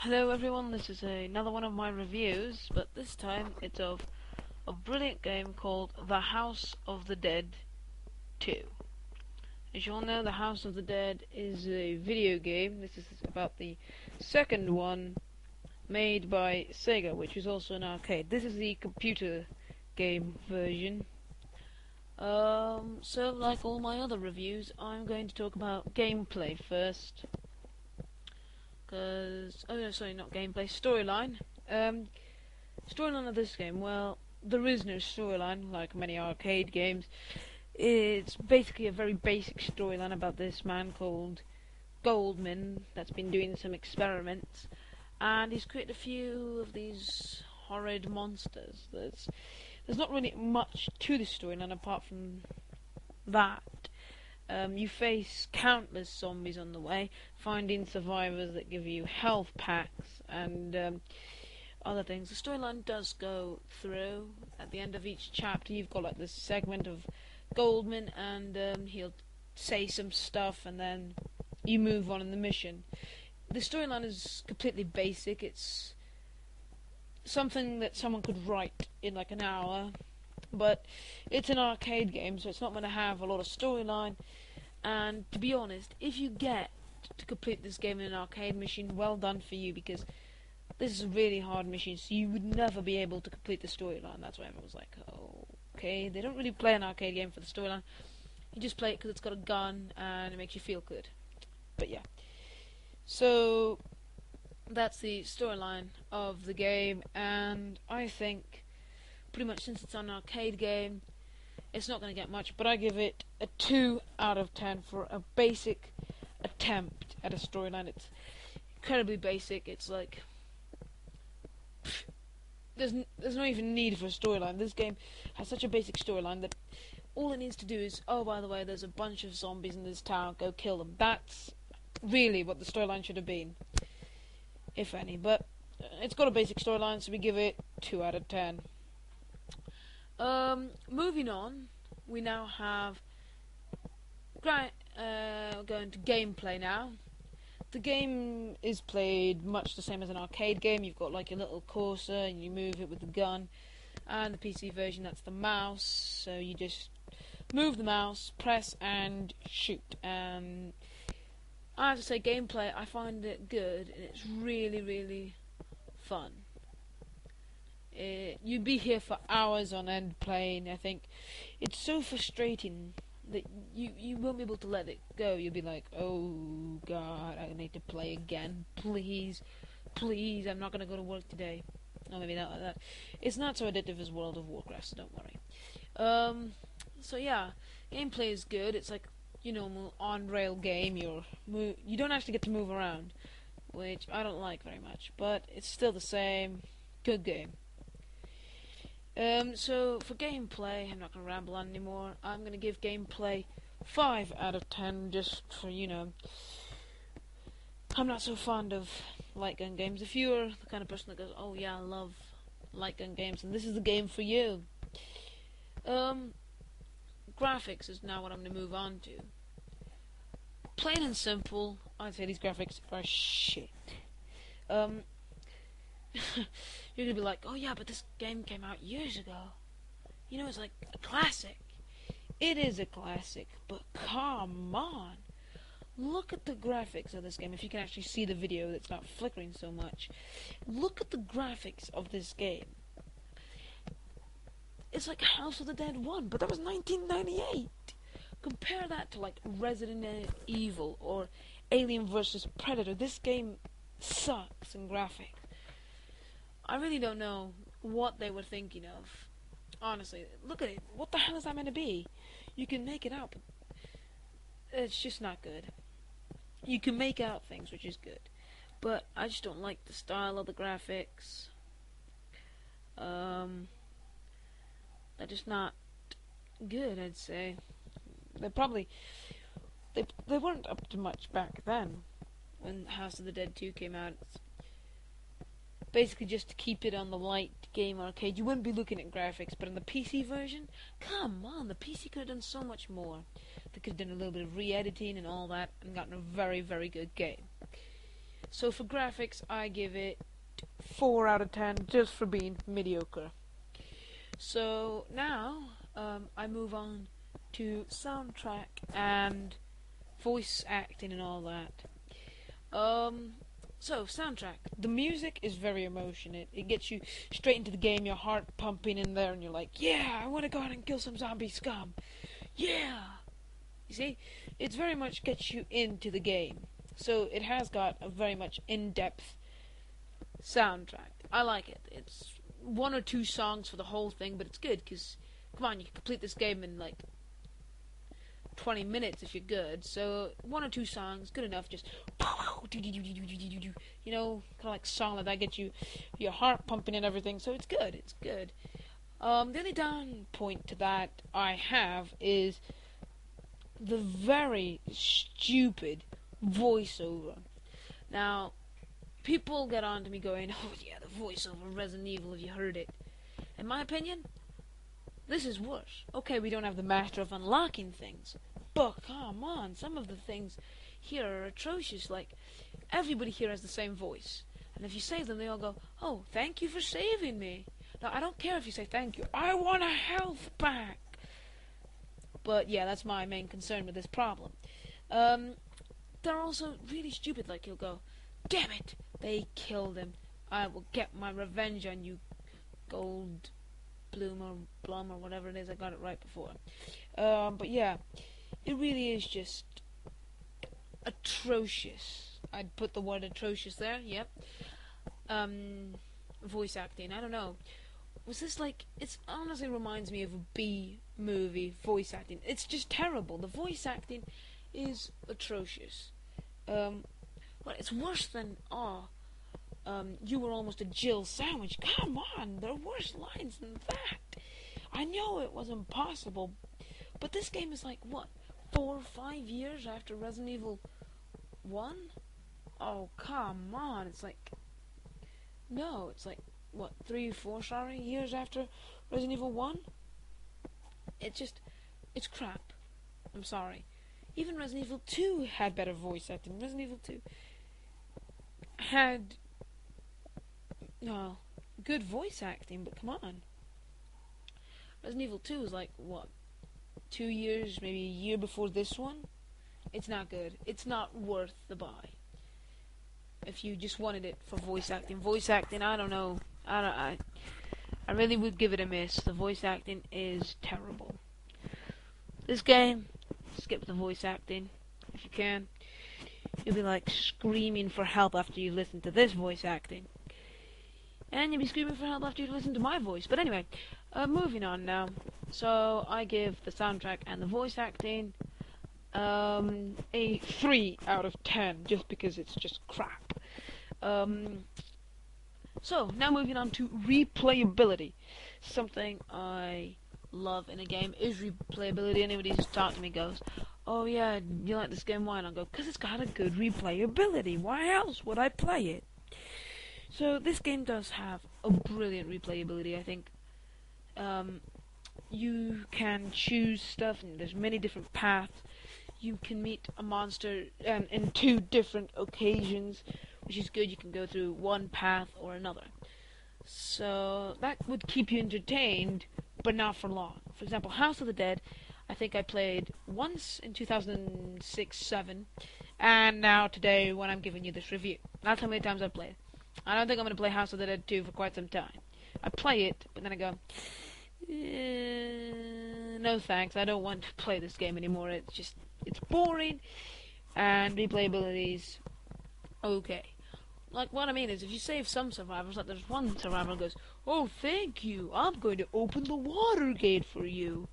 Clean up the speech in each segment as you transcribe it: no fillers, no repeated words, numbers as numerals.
Hello everyone, this is another one of my reviews, but this time it's of a brilliant game called The House of the Dead 2. As you all know, The House of the Dead is a video game. This is about the second one made by Sega, which is also an arcade. This is the computer game version. So like all my other reviews, I'm going to talk about gameplay first. Not gameplay, storyline. Storyline of this game, well, there is no storyline, like many arcade games. It's basically a very basic storyline about this man called Goldman that's been doing some experiments, and he's created a few of these horrid monsters. There's not really much to the storyline apart from that. You face countless zombies on the way, finding survivors that give you health packs and other things. The storyline does go through. At the end of each chapter, you've got like this segment of Goldman, and he'll say some stuff, and then you move on in the mission. The storyline is completely basic. It's something that someone could write in like an hour, but it's an arcade game, so it's not going to have a lot of storyline. And to be honest, if you get to complete this game in an arcade machine, well done for you, because this is a really hard machine, so you would never be able to complete the storyline. That's why everyone was like, oh, okay. They don't really play an arcade game for the storyline. You just play it because it's got a gun and it makes you feel good. But yeah. So that's the storyline of the game, and I think pretty much since it's an arcade game, it's not going to get much, but I give it a 2 out of 10 for a basic attempt at a storyline. It's incredibly basic. It's like there's no even need for a storyline. This game has such a basic storyline that all it needs to do is, oh, by the way, there's a bunch of zombies in this town, go kill them. That's really what the storyline should have been, if any. But it's got a basic storyline, so we give it 2 out of 10. Moving on, we now have going to gameplay now. The game is played much the same as an arcade game. You've got like your little cursor and you move it with the gun, and the PC version, that's the mouse, so you just move the mouse, press and shoot. And I have to say, gameplay, I find it good, and it's really, really fun. You'd be here for hours on end playing. I think it's so frustrating that you won't be able to let it go. You'll be like, oh god, I need to play again. Please, I'm not going to go to work today. No, maybe not like that. It's not so addictive as World of Warcraft, so don't worry. So yeah, gameplay is good. It's like, on-rail game. You don't actually get to move around, which I don't like very much, but it's still the same. Good game. So for gameplay, I'm not going to ramble on anymore. I'm going to give gameplay 5 out of 10, just for, I'm not so fond of light gun games. If you're the kind of person that goes, oh yeah, I love light gun games, and this is the game for you. Graphics is now what I'm going to move on to. Plain and simple, I'd say these graphics are shit. You're gonna be like, oh yeah, but this game came out years ago. It's like a classic. It is a classic, but come on. Look at the graphics of this game. If you can actually see the video that's not flickering so much. Look at the graphics of this game. It's like House of the Dead 1, but that was 1998. Compare that to like Resident Evil or Alien vs. Predator. This game sucks in graphics. I really don't know what they were thinking of. Honestly, look at it. What the hell is that meant to be? You can make it out, but it's just not good. You can make out things, which is good, but I just don't like the style of the graphics. They're just not good, I'd say. They weren't up to much back then when House of the Dead 2 came out. It's basically just to keep it on the light game arcade. You wouldn't be looking at graphics, but on the PC version, come on, the PC could have done so much more. They could have done a little bit of re-editing and all that, and gotten a very, very good game. So for graphics, I give it 4 out of 10 just for being mediocre. So now I move on to soundtrack and voice acting and all that. So soundtrack. The music is very emotional. It gets you straight into the game, your heart pumping in there, and you're like, yeah, I want to go out and kill some zombie scum. Yeah! You see? It's very much gets you into the game. So it has got a very much in-depth soundtrack. I like it. It's 1 or 2 songs for the whole thing, but it's good, because, come on, you can complete this game in, like, 20 minutes if you're good. So 1 or 2 songs, good enough. Just you know, kind of like solid. That gets you your heart pumping and everything. So it's good. It's good. The only down point to that I have is the very stupid voiceover. Now, people get on to me going, "Oh yeah, the voiceover Resident Evil. Have you heard it?" In my opinion, this is worse. Okay, we don't have the master of unlocking things, but come on, some of the things here are atrocious. Like, everybody here has the same voice, and if you save them, they all go, "Oh, thank you for saving me." Now, I don't care if you say thank you. I want a health back. But yeah, that's my main concern with this problem. They're also really stupid. Like, you'll go, "Damn it, they killed him. I will get my revenge on you, Gold Bloom or Blum or whatever it is." I got it right before. But yeah, it really is just atrocious. I'd put the word atrocious there. Yep. Voice acting. I don't know. Was this like? It honestly reminds me of a B movie voice acting. It's just terrible. The voice acting is atrocious. Well, it's worse than you were almost a Jill sandwich. Come on, there are worse lines than that. I know it was impossible, but this game is like, what, 4 or 5 years after Resident Evil 1? Oh, come on. It's like, no, it's like, what, 3 or 4, years after Resident Evil 1? It's crap. I'm sorry. Even Resident Evil 2 had better voice acting. Resident Evil 2 had, good voice acting, but come on. Resident Evil 2 was like, what, 2 years, maybe a year before this one? It's not good. It's not worth the buy. If you just wanted it for voice acting. Voice acting, I don't know. I really would give it a miss. The voice acting is terrible. This game, skip the voice acting, if you can. You'll be like screaming for help after you listen to this voice acting. And you'll be screaming for help after you listen to my voice. But anyway, moving on now. So I give the soundtrack and the voice acting a 3 out of 10, just because it's just crap. So now moving on to replayability. Something I love in a game is replayability. Anybody who's talked to me goes, "Oh yeah, you like this game? Why?" And I'll go, "Because it's got a good replayability. Why else would I play it?" So this game does have a brilliant replayability, I think. You can choose stuff, and there's many different paths. You can meet a monster in 2 different occasions, which is good. You can go through one path or another. So that would keep you entertained, but not for long. For example, House of the Dead, I think I played once in 2006-07, and now today when I'm giving you this review. That's how many times I've played. I don't think I'm going to play House of the Dead 2 for quite some time. I play it, but then I go, no thanks, I don't want to play this game anymore. It's boring, and replayability's okay. Like, what I mean is, if you save some survivors, like there's one survivor who goes, "Oh, thank you, I'm going to open the water gate for you."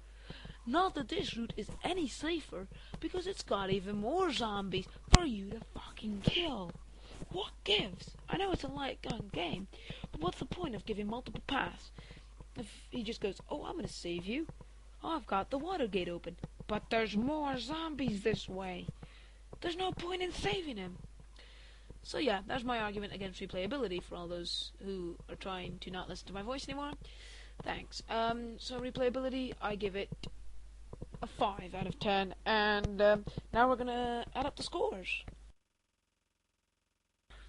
Not that this route is any safer, because it's got even more zombies for you to fucking kill. What gives? I know it's a light gun game, but what's the point of giving multiple paths? If he just goes, "Oh, I'm going to save you. I've got the water gate open, but there's more zombies this way." There's no point in saving him. So yeah, that's my argument against replayability for all those who are trying to not listen to my voice anymore. Thanks. So replayability, I give it a 5 out of 10, and now we're gonna add up the scores.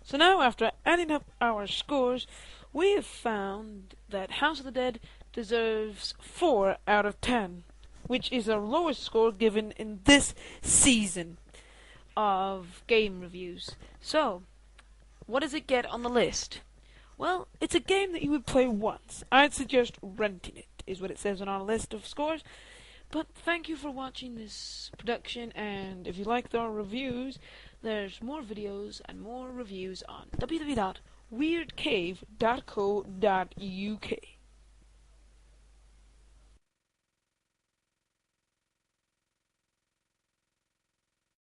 So now, after adding up our scores, we have found that House of the Dead deserves 4 out of 10, which is our lowest score given in this season of game reviews. So, what does it get on the list? Well, it's a game that you would play once. I'd suggest renting it, is what it says on our list of scores. But thank you for watching this production, and if you liked our reviews, there's more videos and more reviews on www.weirdcave.co.uk.